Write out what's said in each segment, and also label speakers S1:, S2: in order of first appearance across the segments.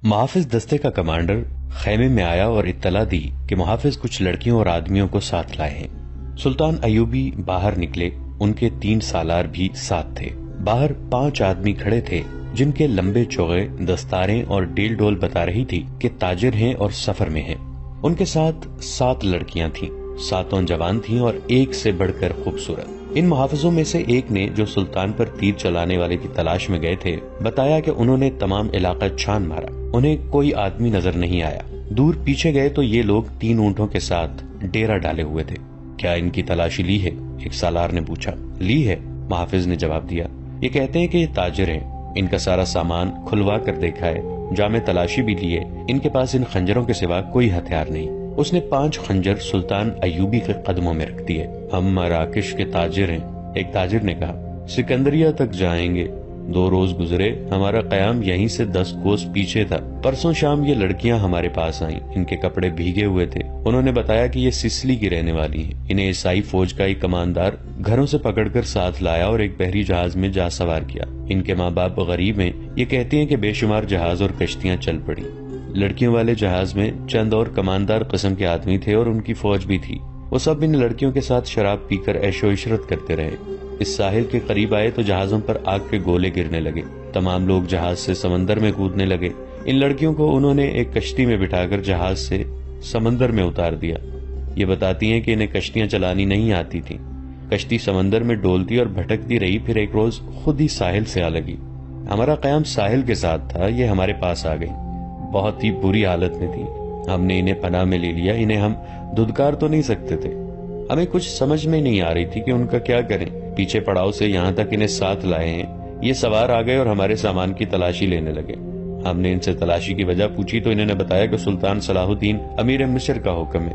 S1: محافظ دستے کا کمانڈر خیمے میں آیا اور اطلاع دی کہ محافظ کچھ لڑکیوں اور آدمیوں کو ساتھ لائے ہیں۔ سلطان ایوبی باہر نکلے، ان کے 3 سالار بھی ساتھ تھے۔ باہر 5 آدمی کھڑے تھے جن کے لمبے چوغے دستاریں اور ڈیل ڈول بتا رہی تھی کہ تاجر ہیں اور سفر میں ہیں۔ ان کے ساتھ 7 لڑکیاں تھیں، 7 جوان تھیں اور ایک سے بڑھ کر خوبصورت۔ ان محافظوں میں سے ایک نے، جو سلطان پر تیر چلانے والے کی تلاش میں گئے تھے، بتایا کہ انہوں نے تمام علاقہ چھان مارا، انہیں کوئی آدمی نظر نہیں آیا۔ دور پیچھے گئے تو یہ لوگ 3 اونٹوں کے ساتھ ڈیرا ڈالے ہوئے تھے۔ کیا ان کی تلاشی لی ہے؟ ایک سالار نے پوچھا۔ لی ہے، محافظ نے جواب دیا۔ یہ کہتے ہیں کہ یہ تاجر ہیں، ان کا سارا سامان کھلوا کر دیکھا ہے، جامع تلاشی بھی لی ہے، ان کے پاس ان خنجروں کے سوا کوئی ہتھیار نہیں۔ اس نے 5 خنجر سلطان ایوبی کے قدموں میں رکھ دیے۔ ہم مراکش کے تاجر ہیں، ایک تاجر نے کہا، سکندریہ تک جائیں گے۔ 2 روز گزرے، ہمارا قیام یہیں سے 10 کوس پیچھے تھا۔ پرسوں شام یہ لڑکیاں ہمارے پاس آئیں، ان کے کپڑے بھیگے ہوئے تھے۔ انہوں نے بتایا کہ یہ سسلی کی رہنے والی ہیں۔ انہیں عیسائی فوج کا ایک کماندار گھروں سے پکڑ کر ساتھ لایا اور ایک بحری جہاز میں جا سوار کیا۔ ان کے ماں باپ غریب ہیں، یہ کہتے ہیں کہ بے شمار جہاز اور کشتیاں چل پڑی۔ لڑکیوں والے جہاز میں چند اور کماندار قسم کے آدمی تھے اور ان کی فوج بھی تھی۔ وہ سب ان لڑکیوں کے ساتھ شراب پی کر عیش و عشرت کرتے رہے۔ اس ساحل کے قریب آئے تو جہازوں پر آگ کے گولے گرنے لگے۔ تمام لوگ جہاز سے سمندر میں کودنے لگے۔ ان لڑکیوں کو انہوں نے ایک کشتی میں بٹھا کر جہاز سے سمندر میں اتار دیا۔ یہ بتاتی ہیں کہ انہیں کشتیاں چلانی نہیں آتی تھیں۔ کشتی سمندر میں ڈولتی اور بھٹکتی رہی، پھر ایک روز خود ہی ساحل سے آ لگی۔ ہمارا قیام ساحل کے ساتھ تھا، یہ ہمارے پاس آ گئی۔ بہت ہی بری حالت میں تھی، ہم نے انہیں پناہ میں لے لیا۔ انہیں ہم دھدکار تو نہیں سکتے تھے، ہمیں کچھ سمجھ میں نہیں آ رہی تھی کہ ان کا کیا کریں۔ پیچھے پڑاؤ سے یہاں تک انہیں ساتھ لائے ہیں، یہ سوار آ گئے اور ہمارے سامان کی تلاشی لینے لگے۔ ہم نے ان سے تلاشی کی وجہ پوچھی تو انہوں نے بتایا کہ سلطان صلاح الدین امیر مصر کا حکم ہے۔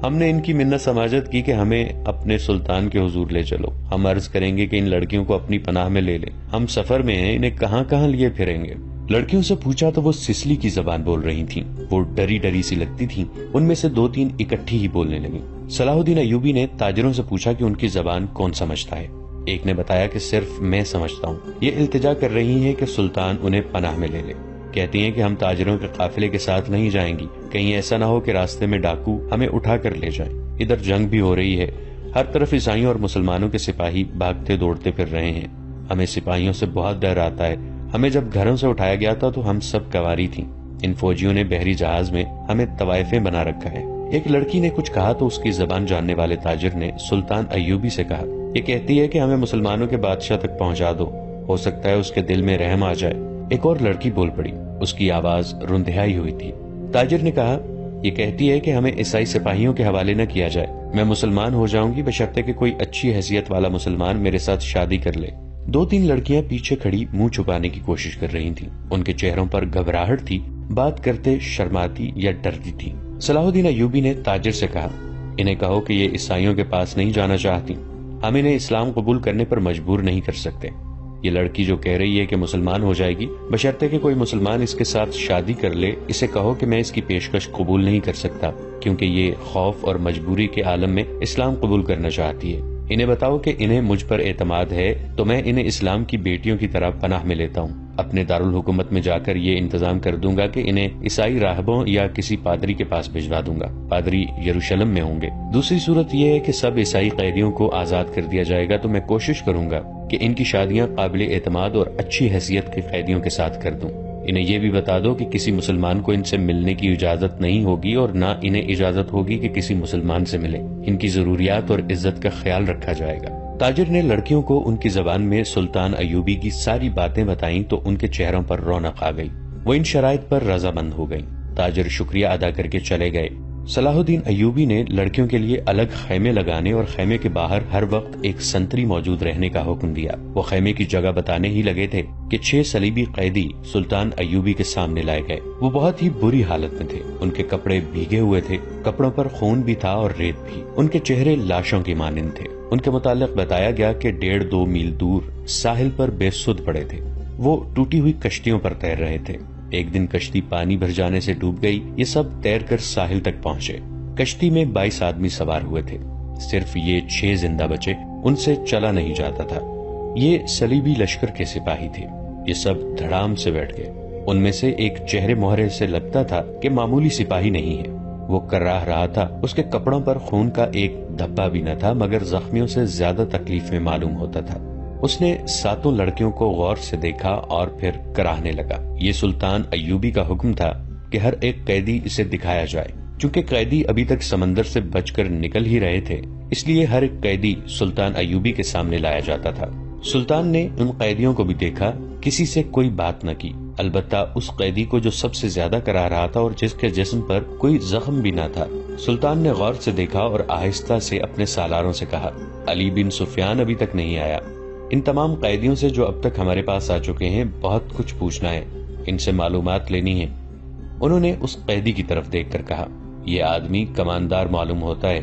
S1: ہم نے ان کی منت سماجت کی کہ ہمیں اپنے سلطان کے حضور لے چلو، ہم عرض کریں گے کہ ان لڑکیوں کو اپنی پناہ میں لے لیں، ہم سفر میں ہیں، انہیں کہاں کہاں لیے پھریں گے۔ لڑکیوں سے پوچھا تو وہ سسلی کی زبان بول رہی تھیں، وہ ڈری ڈری سی لگتی تھیں۔ ان میں سے 2-3 اکٹھی ہی بولنے لگیں۔ صلاح الدین ایوبی نے تاجروں سے پوچھا کہ ان کی زبان کون سمجھتا ہے۔ ایک نے بتایا کہ صرف میں سمجھتا ہوں۔ یہ التجا کر رہی ہیں کہ سلطان انہیں پناہ میں لے لے۔ کہتی ہیں کہ ہم تاجروں کے قافلے کے ساتھ نہیں جائیں گی، کہیں ایسا نہ ہو کہ راستے میں ڈاکو ہمیں اٹھا کر لے جائیں۔ ادھر جنگ بھی ہو رہی ہے، ہر طرف عیسائیوں اور مسلمانوں کے سپاہی بھاگتے دوڑتے پھر رہے ہیں۔ ہمیں سپاہیوں سے بہت ڈر آتا ہے۔ ہمیں جب گھروں سے اٹھایا گیا تھا تو ہم سب کنواری تھیں۔ ان فوجیوں نے بحری جہاز میں ہمیں طوائفیں بنا رکھا ہے۔ ایک لڑکی نے کچھ کہا تو اس کی زبان جاننے والے تاجر نے سلطان ایوبی سے کہا، یہ کہتی ہے کہ ہمیں مسلمانوں کے بادشاہ تک پہنچا دو، ہو سکتا ہے اس کے دل میں رحم آ جائے۔ ایک اور لڑکی بول پڑی، اس کی آواز رندھائی ہوئی تھی۔ تاجر نے کہا، یہ کہتی ہے کہ ہمیں عیسائی سپاہیوں کے حوالے نہ کیا جائے، میں مسلمان ہو جاؤں گی بشرطے کہ کوئی اچھی حیثیت والا مسلمان میرے ساتھ شادی کر لے۔ 2-3 لڑکیاں پیچھے کھڑی منہ چھپانے کی کوشش کر رہی تھیں، ان کے چہروں پر گھبراہٹ تھی، بات کرتے شرماتی یا ڈرتی تھی۔ صلاح الدین ایوبی نے تاجر سے کہا، انہیں کہو کہ یہ عیسائیوں کے پاس نہیں جانا چاہتی، ہم انہیں اسلام قبول کرنے پر مجبور نہیں کر سکتے۔ یہ لڑکی جو کہہ رہی ہے کہ مسلمان ہو جائے گی بشرطے کہ کوئی مسلمان اس کے ساتھ شادی کر لے، اسے کہو کہ میں اس کی پیشکش قبول نہیں کر سکتا، کیونکہ یہ خوف اور مجبوری کے عالم میں اسلام قبول کرنا چاہتی ہے۔ انہیں بتاؤ کہ انہیں مجھ پر اعتماد ہے تو میں انہیں اسلام کی بیٹیوں کی طرح پناہ میں لیتا ہوں۔ اپنے دارالحکومت میں جا کر یہ انتظام کر دوں گا کہ انہیں عیسائی راہبوں یا کسی پادری کے پاس بھجوا دوں گا، پادری یروشلم میں ہوں گے۔ دوسری صورت یہ ہے کہ سب عیسائی قیدیوں کو آزاد کر دیا جائے گا تو میں کوشش کروں گا کہ ان کی شادیاں قابل اعتماد اور اچھی حیثیت کے قیدیوں کے ساتھ کر دوں۔ انہیں یہ بھی بتا دو کہ کسی مسلمان کو ان سے ملنے کی اجازت نہیں ہوگی اور نہ انہیں اجازت ہوگی کہ کسی مسلمان سے ملے، ان کی ضروریات اور عزت کا خیال رکھا جائے گا۔ تاجر نے لڑکیوں کو ان کی زبان میں سلطان ایوبی کی ساری باتیں بتائیں تو ان کے چہروں پر رونق آ گئی، وہ ان شرائط پر رضامند ہو گئیں۔ تاجر شکریہ ادا کر کے چلے گئے۔ صلاح الدین ایوبی نے لڑکیوں کے لیے الگ خیمے لگانے اور خیمے کے باہر ہر وقت ایک سنتری موجود رہنے کا حکم دیا۔ وہ خیمے کی جگہ بتانے ہی لگے تھے کہ 6 صلیبی قیدی سلطان ایوبی کے سامنے لائے گئے۔ وہ بہت ہی بری حالت میں تھے، ان کے کپڑے بھیگے ہوئے تھے، کپڑوں پر خون بھی تھا اور ریت بھی، ان کے چہرے لاشوں کی مانند تھے۔ ان کے متعلق بتایا گیا کہ 1.5-2 میل دور ساحل پر بے سدھ پڑے تھے، وہ ٹوٹی ہوئی کشتیوں پر تیر رہے تھے۔ ایک دن کشتی پانی بھر جانے سے ڈوب گئی، یہ سب تیر کر ساحل تک پہنچے۔ کشتی میں 22 آدمی سوار ہوئے تھے، صرف یہ 6 زندہ بچے، ان سے چلا نہیں جاتا تھا۔ یہ صلیبی لشکر کے سپاہی تھے، یہ سب دھڑام سے بیٹھ گئے۔ ان میں سے ایک چہرے مہرے سے لگتا تھا کہ معمولی سپاہی نہیں ہے. وہ کراہ رہا تھا. اس کے کپڑوں پر خون کا ایک دھبا بھی نہ تھا، مگر زخمیوں سے زیادہ تکلیف میں معلوم ہوتا تھا. اس نے 7 لڑکیوں کو غور سے دیکھا اور پھر کراہنے لگا. یہ سلطان ایوبی کا حکم تھا کہ ہر ایک قیدی اسے دکھایا جائے. چونکہ قیدی ابھی تک سمندر سے بچ کر نکل ہی رہے تھے، اس لیے ہر ایک قیدی سلطان ایوبی کے سامنے لایا جاتا تھا. سلطان نے ان قیدیوں کو بھی دیکھا، کسی سے کوئی بات نہ کی، البتہ اس قیدی کو جو سب سے زیادہ کراہ رہا تھا اور جس کے جسم پر کوئی زخم بھی نہ تھا. سلطان نے غور سے دیکھا اور آہستہ سے اپنے سالاروں سے کہا، علی بن سفیان ابھی تک نہیں آیا. ان تمام قیدیوں سے جو اب تک ہمارے پاس آ چکے ہیں بہت کچھ پوچھنا ہے، ان سے معلومات لینی ہے. انہوں نے اس قیدی کی طرف دیکھ کر کہا، یہ آدمی کماندار معلوم ہوتا ہے،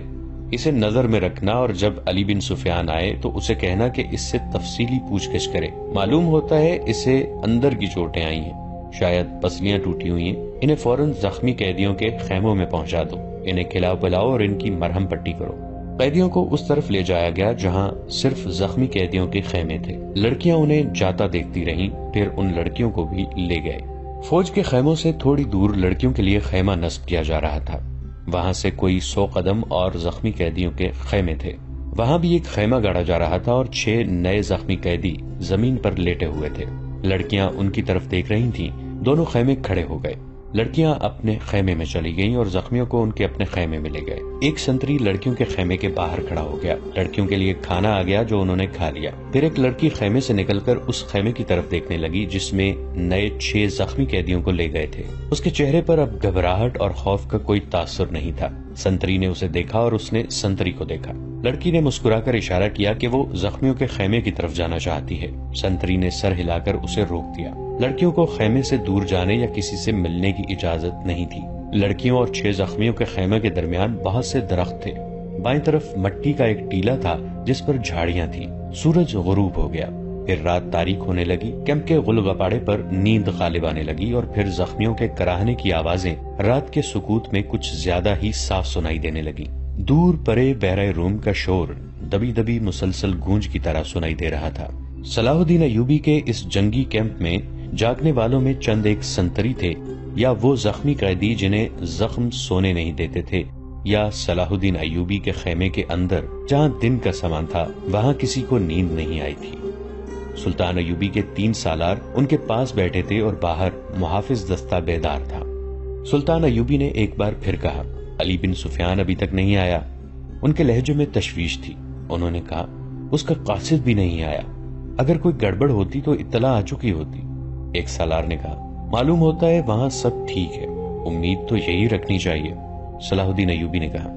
S1: اسے نظر میں رکھنا اور جب علی بن سفیان آئے تو اسے کہنا کہ اس سے تفصیلی پوچھ گچھ کرے. معلوم ہوتا ہے اسے اندر کی چوٹیں آئی ہیں، شاید پسلیاں ٹوٹی ہوئی ہیں. انہیں فوراً زخمی قیدیوں کے خیموں میں پہنچا دو، انہیں کھلاؤ پلاؤ اور ان کی مرہم پٹی کرو. قیدیوں کو اس طرف لے جایا گیا جہاں صرف زخمی قیدیوں کے خیمے تھے. لڑکیاں انہیں جاتا دیکھتی رہیں، پھر ان لڑکیوں کو بھی لے گئے. فوج کے خیموں سے تھوڑی دور لڑکیوں کے لیے خیمہ نصب کیا جا رہا تھا. وہاں سے کوئی 100 قدم اور زخمی قیدیوں کے خیمے تھے. وہاں بھی ایک خیمہ گاڑا جا رہا تھا اور 6 نئے زخمی قیدی زمین پر لیٹے ہوئے تھے. لڑکیاں ان کی طرف دیکھ رہی تھیں. دونوں خیمے کھڑے ہو گئے. لڑکیاں اپنے خیمے میں چلی گئیں اور زخمیوں کو ان کے اپنے خیمے میں لے گئے. ایک سنتری لڑکیوں کے خیمے کے باہر کھڑا ہو گیا. لڑکیوں کے لیے کھانا آ گیا جو انہوں نے کھا لیا. پھر ایک لڑکی خیمے سے نکل کر اس خیمے کی طرف دیکھنے لگی جس میں نئے 6 زخمی قیدیوں کو لے گئے تھے. اس کے چہرے پر اب گھبراہٹ اور خوف کا کوئی تاثر نہیں تھا. سنتری نے اسے دیکھا اور اس نے سنتری کو دیکھا. لڑکی نے مسکرا کر اشارہ کیا کہ وہ زخمیوں کے خیمے کی طرف جانا چاہتی ہے. سنتری نے سر ہلا کر اسے روک دیا. لڑکیوں کو خیمے سے دور جانے یا کسی سے ملنے کی اجازت نہیں تھی. لڑکیوں اور 6 زخمیوں کے خیمے کے درمیان بہت سے درخت تھے. بائیں طرف مٹی کا ایک ٹیلا تھا جس پر جھاڑیاں تھیں. سورج غروب ہو گیا. پھر رات تاریک ہونے لگی. کیمپ کے غل غپاڑے پر نیند غالب آنے لگی اور پھر زخمیوں کے کراہنے کی آوازیں رات کے سکوت میں کچھ زیادہ ہی صاف سنائی دینے لگی. دور پرے بحرہ روم کا شور دبی دبی مسلسل گونج کی طرح سنائی دے رہا تھا. صلاح الدین ایوبی کے اس جنگی کیمپ میں جاگنے والوں میں چند ایک سنتری تھے، یا وہ زخمی قیدی جنہیں زخم سونے نہیں دیتے تھے، یا صلاح الدین ایوبی کے خیمے کے اندر جہاں دن کا سامان تھا وہاں کسی کو نیند نہیں آئی تھی. سلطان ایوبی کے 3 سالار ان کے پاس بیٹھے تھے اور باہر محافظ دستہ بیدار تھا. سلطان ایوبی نے ایک بار پھر کہا، علی بن سفیان ابھی تک نہیں آیا. ان کے لہجے میں تشویش تھی. انہوں نے کہا، اس کا قاصد بھی نہیں آیا. اگر کوئی گڑبڑ ہوتی تو اطلاع آ چکی ہوتی. ایک سالار نے کہا، معلوم ہوتا ہے وہاں سب ٹھیک ہے، امید تو یہی رکھنی چاہیے. صلاح الدین ایوبی نے کہا،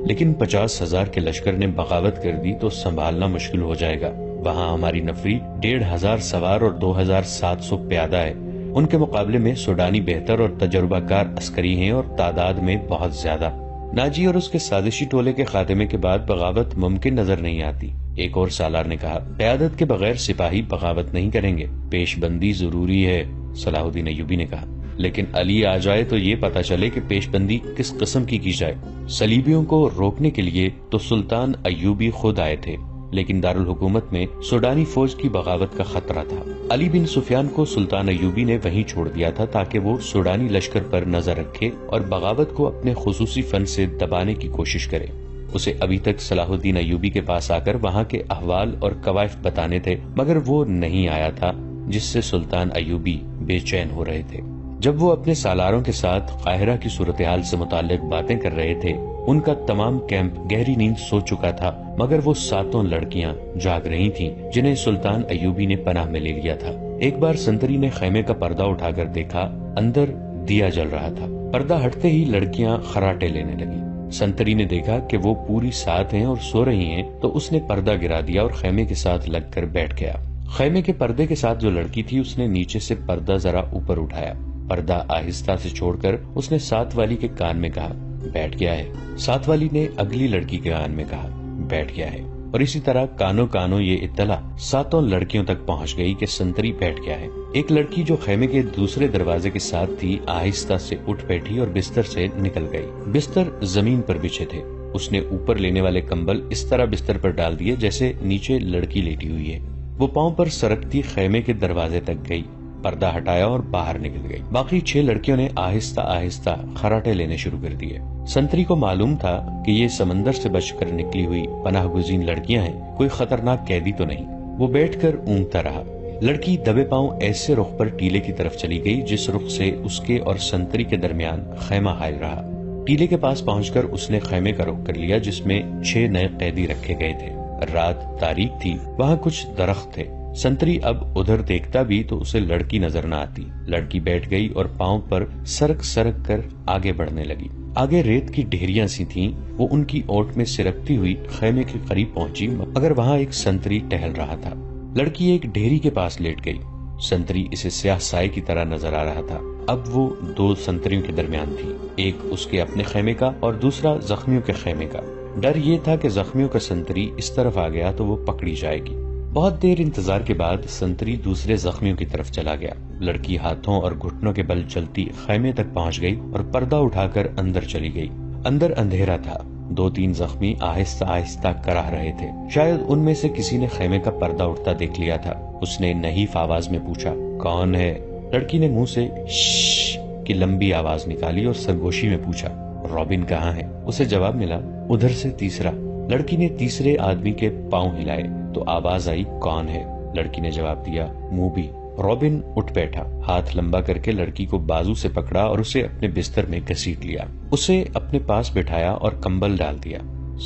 S1: لیکن 50,000 کے لشکر نے بغاوت کر دی تو سنبھالنا مشکل ہو جائے گا. وہاں ہماری نفری 1,500 سوار اور 2,700 پیادہ ہے. ان کے مقابلے میں سوڈانی بہتر اور تجربہ کار عسکری ہیں اور تعداد میں بہت زیادہ. ناجی اور اس کے سازشی ٹولے کے خاتمے کے بعد بغاوت ممکن نظر نہیں آتی. ایک اور سالار نے کہا، قیادت کے بغیر سپاہی بغاوت نہیں کریں گے، پیش بندی ضروری ہے. صلاح الدین ایوبی نے کہا، لیکن علی آ جائے تو یہ پتا چلے کہ پیش بندی کس قسم کی جائے. صلیبیوں کو روکنے کے لیے تو سلطان ایوبی خود آئے تھے، لیکن دارالحکومت میں سوڈانی فوج کی بغاوت کا خطرہ تھا. علی بن سفیان کو سلطان ایوبی نے وہیں چھوڑ دیا تھا تاکہ وہ سوڈانی لشکر پر نظر رکھے اور بغاوت کو اپنے خصوصی فن سے دبانے کی کوشش کرے. اسے ابھی تک صلاح الدین ایوبی کے پاس آ کر وہاں کے احوال اور کوائف بتانے تھے، مگر وہ نہیں آیا تھا، جس سے سلطان ایوبی بے چین ہو رہے تھے. جب وہ اپنے سالاروں کے ساتھ قاہرہ کی صورتحال سے متعلق باتیں کر رہے تھے، ان کا تمام کیمپ گہری نیند سو چکا تھا، مگر وہ 7 لڑکیاں جاگ رہی تھیں جنہیں سلطان ایوبی نے پناہ میں لے لیا تھا. ایک بار سنتری نے خیمے کا پردہ اٹھا کر دیکھا، اندر دیا جل رہا تھا. پردہ ہٹتے ہی لڑکیاں خراٹے لینے لگی. سنتری نے دیکھا کہ وہ پوری ساتھ ہیں اور سو رہی ہیں تو اس نے پردہ گرا دیا اور خیمے کے ساتھ لگ کر بیٹھ گیا. خیمے کے پردے کے ساتھ جو لڑکی تھی اس نے نیچے سے پردہ ذرا اوپر اٹھایا. پردہ آہستہ سے چھوڑ کر اس نے ساتھ والی کے کان میں کہا، بیٹھ گیا ہے. ساتھ والی نے اگلی لڑکی کے کان میں کہا، بیٹھ گیا ہے. اور اسی طرح کانوں کانوں یہ اطلاع 7 لڑکیوں تک پہنچ گئی کہ سنتری بیٹھ گیا ہے. ایک لڑکی جو خیمے کے دوسرے دروازے کے ساتھ تھی آہستہ سے اٹھ بیٹھی اور بستر سے نکل گئی. بستر زمین پر بچھے تھے. اس نے اوپر لینے والے کمبل اس طرح بستر پر ڈال دیے جیسے نیچے لڑکی لیٹی ہوئی ہے. وہ پاؤں پر سرکتی خیمے کے دروازے تک گئی. پردہ ہٹایا اور باہر نکل گئی۔ باقی 6 لڑکیوں نے آہستہ آہستہ خراٹے لینے شروع کر دیے۔ سنتری کو معلوم تھا کہ یہ سمندر سے بچ کر نکلی ہوئی پناہ گزین لڑکیاں ہیں، کوئی خطرناک قیدی تو نہیں۔ وہ بیٹھ کر اونگتا رہا۔ لڑکی دبے پاؤں ایسے رخ پر ٹیلے کی طرف چلی گئی جس رخ سے اس کے اور سنتری کے درمیان خیمہ حائل رہا۔ ٹیلے کے پاس پہنچ کر اس نے خیمے کا رخ کر لیا جس میں 6 نئے قیدی رکھے گئے تھے۔ رات تاریک تھی، وہاں کچھ درخت تھے۔ سنتری اب ادھر دیکھتا بھی تو اسے لڑکی نظر نہ آتی۔ لڑکی بیٹھ گئی اور پاؤں پر سرک سرک کر آگے بڑھنے لگی۔ آگے ریت کی ڈھیریاں سی تھیں، وہ ان کی اوٹ میں سرکتی ہوئی خیمے کے قریب پہنچی، مگر وہاں ایک سنتری ٹہل رہا تھا۔ لڑکی ایک ڈھیری کے پاس لیٹ گئی۔ سنتری اسے سیاہ سائے کی طرح نظر آ رہا تھا۔ اب وہ 2 سنتریوں کے درمیان تھی، ایک اس کے اپنے خیمے کا اور دوسرا زخمیوں کے خیمے کا۔ ڈر یہ تھا کہ زخمیوں کا سنتری اس طرف آ گیا تو وہ پکڑی جائے گی۔ بہت دیر انتظار کے بعد سنتری دوسرے زخمیوں کی طرف چلا گیا۔ لڑکی ہاتھوں اور گھٹنوں کے بل چلتی خیمے تک پہنچ گئی اور پردہ اٹھا کر اندر چلی گئی۔ اندر اندھیرا تھا، 2-3 زخمی آہستہ آہستہ کراہ رہے تھے۔ شاید ان میں سے کسی نے خیمے کا پردہ اٹھتا دیکھ لیا تھا۔ اس نے نحیف آواز میں پوچھا، کون ہے؟ لڑکی نے منہ سے شش کی لمبی آواز نکالی اور سرگوشی میں پوچھا، رابن کہاں ہے؟ اسے جواب ملا، ادھر سے تیسرا۔ لڑکی نے تیسرے آدمی کے پاؤں ہلائے تو آواز آئی، کون ہے؟ لڑکی نے جواب دیا، موبی۔ رابن اٹھ بیٹھا، ہاتھ لمبا کر کے لڑکی کو بازو سے پکڑا اور اسے اپنے بستر میں گھسیٹ لیا۔ اسے اپنے پاس بٹھایا اور کمبل ڈال دیا۔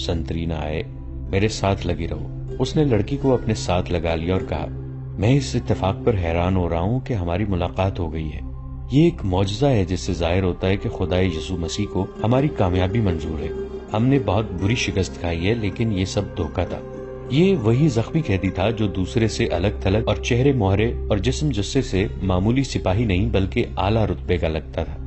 S1: سنتری نہ آئے، میرے ساتھ لگی رہو۔ اس نے لڑکی کو اپنے ساتھ لگا لیا اور کہا، میں اس اتفاق پر حیران ہو رہا ہوں کہ ہماری ملاقات ہو گئی ہے۔ یہ ایک معجزہ ہے جس سے ظاہر ہوتا ہے کہ خدا یسوع مسیح کو ہماری کامیابی منظور ہے۔ ہم نے بہت بری شکست کھائی ہے لیکن یہ سب دھوکہ تھا۔ یہ وہی زخمی قیدی تھا جو دوسرے سے الگ تھلگ اور چہرے مہرے اور جسم جثے سے معمولی سپاہی نہیں بلکہ اعلیٰ رتبے کا لگتا تھا۔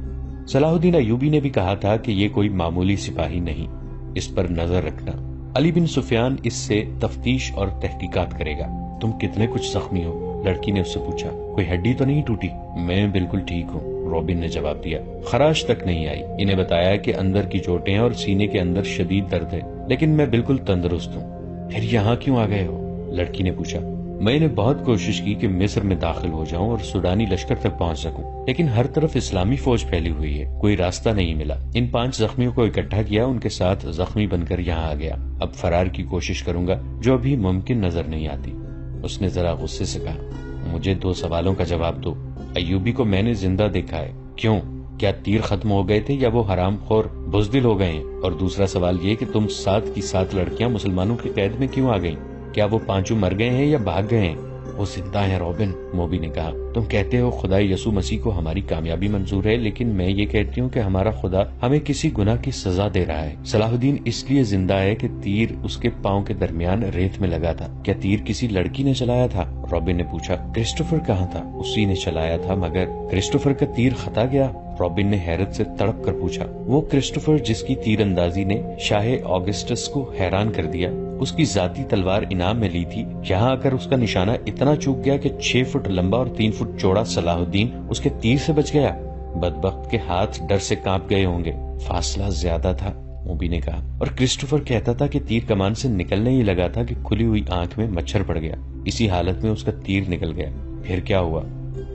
S1: صلاح الدین ایوبی نے بھی کہا تھا کہ یہ کوئی معمولی سپاہی نہیں، اس پر نظر رکھنا۔ علی بن سفیان اس سے تفتیش اور تحقیقات کرے گا۔ تم کتنے کچھ زخمی ہو؟ لڑکی نے اس سے پوچھا، کوئی ہڈی تو نہیں ٹوٹی؟ میں بالکل ٹھیک ہوں، رابن نے جواب دیا، خراش تک نہیں آئی۔ انہیں بتایا کہ اندر کی چوٹیں ہیں اور سینے کے اندر شدید درد ہے، لیکن میں بالکل تندرست ہوں۔ پھر یہاں کیوں آ گئے ہو؟ لڑکی نے پوچھا۔ میں نے بہت کوشش کی کہ مصر میں داخل ہو جاؤں اور سوڈانی لشکر تک پہنچ سکوں، لیکن ہر طرف اسلامی فوج پھیلی ہوئی ہے، کوئی راستہ نہیں ملا۔ ان 5 زخمیوں کو اکٹھا کیا، ان کے ساتھ زخمی بن کر یہاں آ گیا۔ اب فرار کی کوشش کروں گا جو ابھی ممکن نظر نہیں آتی۔ اس نے ذرا غصے سے کہا، مجھے 2 سوالوں کا جواب دو۔ ایوبی کو میں نے زندہ دیکھا ہے، کیوں؟ کیا تیر ختم ہو گئے تھے یا وہ حرام خور بزدل ہو گئے ہیں؟ اور دوسرا سوال یہ کہ تم 7 کی 7 لڑکیاں مسلمانوں کی قید میں کیوں آ گئیں؟ کیا وہ 5 مر گئے ہیں یا بھاگ گئے ہیں؟ وہ زندہ ہیں رابن، موبی نے کہا۔ تم کہتے ہو خدا یسوع مسیح کو ہماری کامیابی منظور ہے، لیکن میں یہ کہتی ہوں کہ ہمارا خدا ہمیں کسی گناہ کی سزا دے رہا ہے۔ صلاح الدین اس لیے زندہ ہے کہ تیر اس کے پاؤں کے درمیان ریت میں لگا تھا۔ کیا تیر کسی لڑکی نے چلایا تھا؟ رابن نے پوچھا۔ کرسٹوفر کہاں تھا؟ اسی نے چلایا تھا، مگر کرسٹوفر کا تیر خطا گیا؟ رابن نے حیرت سے تڑپ کر پوچھا۔ وہ کرسٹوفر جس کی تیر اندازی نے شاہ آگسٹس کو حیران کر دیا، اس کی ذاتی تلوار انعام میں لی تھی، یہاں آ کر اس کا نشانہ اتنا چوک گیا کہ 6 فٹ لمبا اور 3 فٹ چوڑا صلاح الدین اس کے تیر سے بچ گیا۔ بدبخت کے ہاتھ ڈر سے کانپ گئے ہوں گے، فاصلہ زیادہ تھا، موبی نے کہا۔ اور کرسٹوفر کہتا تھا کہ تیر کمان سے نکلنے ہی لگا تھا کہ کھلی ہوئی آنکھ میں مچھر پڑ گیا، اسی حالت میں اس کا تیر نکل گیا۔ پھر کیا ہوا؟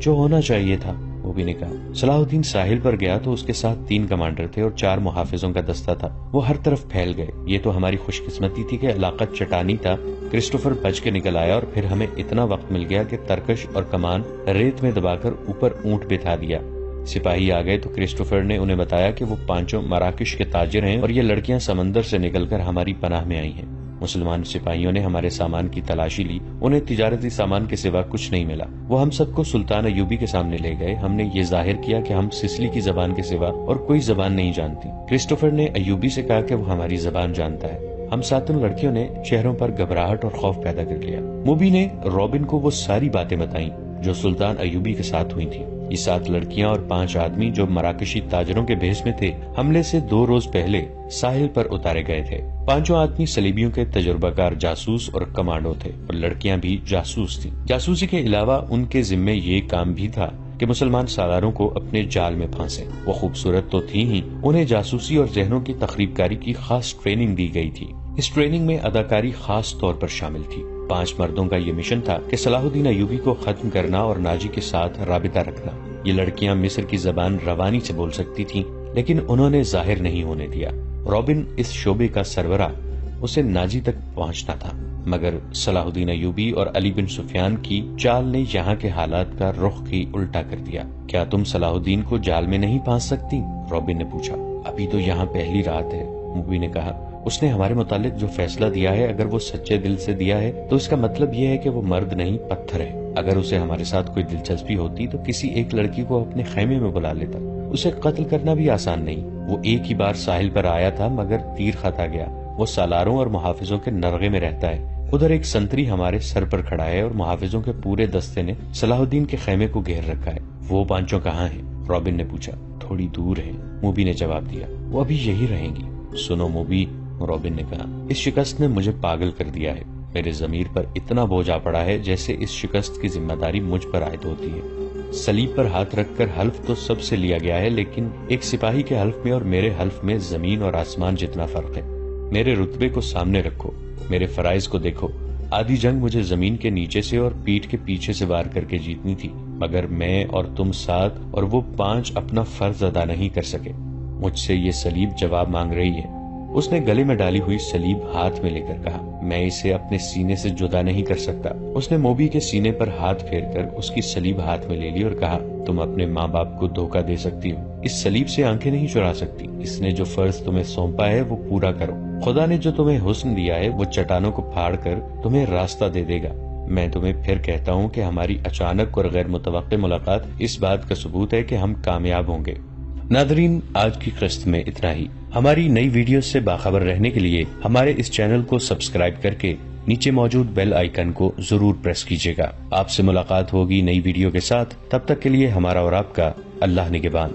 S1: جو ہونا چاہیے تھا، موبی نے کہا۔ صلاح الدین ساحل پر گیا تو اس کے ساتھ 3 کمانڈر تھے اور 4 محافظوں کا دستہ تھا۔ وہ ہر طرف پھیل گئے۔ یہ تو ہماری خوش قسمتی تھی کہ علاقہ چٹانی تھا۔ کرسٹوفر بچ کے نکل آیا اور پھر ہمیں اتنا وقت مل گیا کہ ترکش اور کمان ریت میں دبا کر اوپر اونٹ بٹھا دیا۔ سپاہی آ گئے تو کرسٹوفر نے انہیں بتایا کہ وہ 5 مراکش کے تاجر ہیں اور یہ لڑکیاں سمندر سے نکل کر ہماری پناہ میں آئی ہیں۔ مسلمان سپاہیوں نے ہمارے سامان کی تلاشی لی، انہیں تجارتی سامان کے سوا کچھ نہیں ملا۔ وہ ہم سب کو سلطان ایوبی کے سامنے لے گئے۔ ہم نے یہ ظاہر کیا کہ ہم سسلی کی زبان کے سوا اور کوئی زبان نہیں جانتی۔ کرسٹوفر نے ایوبی سے کہا کہ وہ ہماری زبان جانتا ہے۔ ہم 7 لڑکیوں نے چہروں پر گھبراہٹ اور خوف پیدا کر لیا۔ موبی نے رابن کو وہ ساری باتیں بتائیں جو سلطان ایوبی کے ساتھ ہوئی تھی۔ یہ 7 لڑکیاں اور 5 آدمی جو مراکشی تاجروں کے بھیس میں تھے، حملے سے 2 روز پہلے ساحل پر اتارے گئے تھے۔ 5 آدمی صلیبیوں کے تجربہ کار جاسوس اور کمانڈو تھے اور لڑکیاں بھی جاسوس تھیں۔ جاسوسی کے علاوہ ان کے ذمے یہ کام بھی تھا کہ مسلمان سالاروں کو اپنے جال میں پھانسے۔ وہ خوبصورت تو تھی ہی، انہیں جاسوسی اور ذہنوں کی تخریب کاری کی خاص ٹریننگ دی گئی تھی۔ اس ٹریننگ میں اداکاری خاص طور پر شامل تھی۔ 5 مردوں کا یہ مشن تھا کہ صلاح الدین ایوبی کو ختم کرنا اور ناجی کے ساتھ رابطہ رکھنا۔ یہ لڑکیاں مصر کی زبان روانی سے بول سکتی تھیں، لیکن انہوں نے ظاہر نہیں ہونے دیا۔ رابن اس شعبے کا سربراہ، اسے ناجی تک پہنچنا تھا، مگر صلاح الدین ایوبی اور علی بن سفیان کی چال نے یہاں کے حالات کا رخ ہی الٹا کر دیا۔ کیا تم صلاح الدین کو جال میں نہیں پھانس سکتی؟ رابن نے پوچھا۔ ابھی تو یہاں پہلی رات ہے، موبی نے کہا۔ اس نے ہمارے متعلق جو فیصلہ دیا ہے، اگر وہ سچے دل سے دیا ہے تو اس کا مطلب یہ ہے کہ وہ مرد نہیں پتھر ہے۔ اگر اسے ہمارے ساتھ کوئی دلچسپی ہوتی تو کسی ایک لڑکی کو اپنے خیمے میں بلا لیتا۔ اسے قتل کرنا بھی آسان نہیں۔ وہ ایک ہی بار ساحل پر آیا تھا، مگر تیر خطا گیا۔ وہ سالاروں اور محافظوں کے نرغے میں رہتا ہے۔ ادھر ایک سنتری ہمارے سر پر کھڑا ہے اور محافظوں کے پورے دستے نے صلاح الدین کے خیمے کو گھیر رکھا ہے۔ وہ پانچوں کہاں ہیں؟ رابن نے پوچھا۔ تھوڑی دور ہے، موبی نے جواب دیا۔ وہ ابھی یہی رہیں گی۔ سنو موبی، رابن نے کہا، اس شکست نے مجھے پاگل کر دیا ہے۔ میرے ضمیر پر اتنا بوجھ آ پڑا ہے جیسے اس شکست کی ذمہ داری مجھ پر عائد ہوتی ہے۔ صلیب پر ہاتھ رکھ کر حلف تو سب سے لیا گیا ہے، لیکن ایک سپاہی کے حلف میں اور میرے حلف میں زمین اور آسمان جتنا فرق ہے۔ میرے رتبے کو سامنے رکھو، میرے فرائض کو دیکھو۔ آدھی جنگ مجھے زمین کے نیچے سے اور پیٹھ کے پیچھے سے وار کر کے جیتنی تھی، مگر میں اور تم 7 اور وہ 5 اپنا فرض ادا نہیں کر سکے۔ مجھ سے یہ صلیب جواب مانگ رہی ہے۔ اس نے گلے میں ڈالی ہوئی صلیب ہاتھ میں لے کر کہا، میں اسے اپنے سینے سے جدا نہیں کر سکتا۔ اس نے موبی کے سینے پر ہاتھ پھیر کر اس کی صلیب ہاتھ میں لے لی اور کہا، تم اپنے ماں باپ کو دھوکہ دے سکتی ہو، اس صلیب سے آنکھیں نہیں چرا سکتی۔ اس نے جو فرض تمہیں سونپا ہے وہ پورا کرو۔ خدا نے جو تمہیں حسن دیا ہے وہ چٹانوں کو پھاڑ کر تمہیں راستہ دے دے گا۔ میں تمہیں پھر کہتا ہوں کہ ہماری اچانک اور غیر متوقع ملاقات اس بات کا ثبوت ہے کہ ہم کامیاب ہوں گے۔ ناظرین، آج کی قسط میں اتنا ہی۔ ہماری نئی ویڈیوز سے باخبر رہنے کے لیے ہمارے اس چینل کو سبسکرائب کر کے نیچے موجود بیل آئیکن کو ضرور پریس کیجیے گا۔ آپ سے ملاقات ہوگی نئی ویڈیو کے ساتھ، تب تک کے لیے ہمارا اور آپ کا اللہ نگہبان۔